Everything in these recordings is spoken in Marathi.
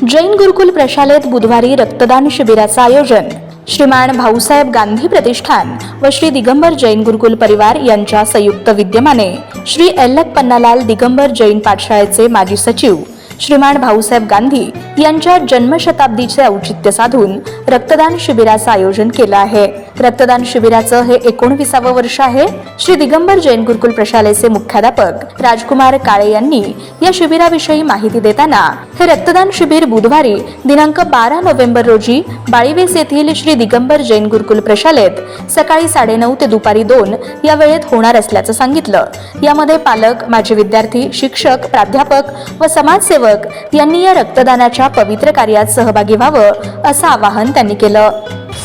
जैन गुरुकुल प्रशालेत बुधवारी रक्तदान शिबिराचं आयोजन. श्रीमान भाऊसाहेब गांधी प्रतिष्ठान व श्री दिगंबर जैन गुरुकुल परिवार यांच्या संयुक्त विद्यमाने श्री एल्लक पन्नालाल दिगंबर जैन पाठशाळेचे माजी सचिव श्रीमान भाऊसाहेब गांधी यांच्या जन्मशताब्दीचे औचित्य साधून रक्तदान शिबिराचं आयोजन केलं आहे. रक्तदान शिबिराचं हे 19वे वर्ष आहे. श्री दिगंबर जैन गुरुकुल प्रशालेचे मुख्याध्यापक राजकुमार काळे यांनी या शिबिराविषयी माहिती देताना हे रक्तदान शिबिर बुधवारी दिनांक 12 नोव्हेंबर रोजी बाळीवेस येथील श्री दिगंबर जैन गुरुकुल प्रशालेत सकाळी 9:30 ते दुपारी 2 या वेळेत होणार असल्याचं सांगितलं. यामध्ये पालक, माजी विद्यार्थी, शिक्षक, प्राध्यापक व समाजसेवक यांनी या रक्तदानाच्या पवित्र कार्यात सहभागी व्हावं असं आवाहन त्यांनी केलं.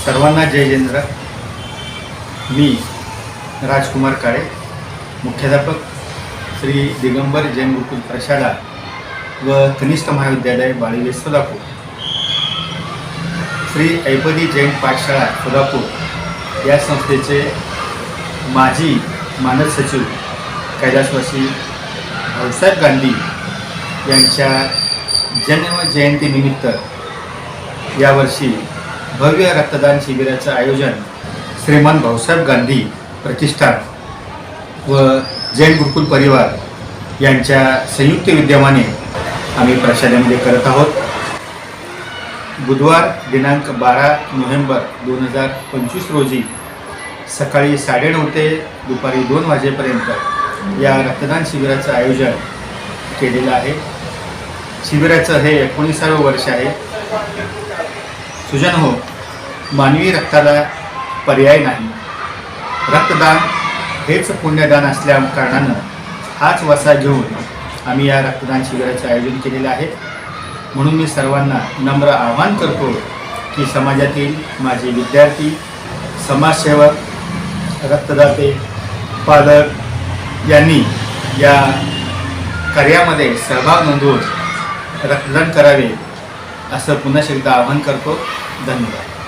सर्वांना जय जिनेंद्र. मी राजकुमार काळे, मुख्याध्यापक श्री दिगंबर जैन गुरुकुल प्रशाला व कनिष्ठ महाविद्यालय बाळीवेस सोलापूर, श्री ऐपदी जैन पाठशाळा सोलापूर या संस्थेचे माजी मानद सचिव कैलासवासी भाऊसाहेब गांधी यांच्या जन्म जयंतीनिमित्त यावर्षी भव्य रक्तदान शिबिराचं आयोजन श्रीमान भाऊसाहेब गांधी प्रतिष्ठान व जैन गुरुकुल परिवार यांच्या संयुक्त विद्यमाने आम्ही प्रशालेमध्ये करत आहोत. बुधवार दिनांक 12 नोव्हेंबर 2025 रोजी सकाळी 9:30 ते दुपारी 2 वाजेपर्यंत या रक्तदान शिबिराचं आयोजन केलेलं आहे. शिबिराचं हे 19वे वर्ष आहे. सुजन हो, मानवी रक्ताला पर्याय नाही. रक्तदान हेच पुण्यदान असल्या कारणानं हाच वसा घेऊन आम्ही या रक्तदान शिबिराचं आयोजन केलेलं आहे. म्हणून मी सर्वांना नम्र आवाहन करतो की समाजातील माझे विद्यार्थी, समाजसेवक, रक्तदाते, पालक यांनी या कार्यामध्ये सहभाग नोंदवून रक्तदान करावे असं पुन्हा एकदा आवाहन करतो. धन्यवाद.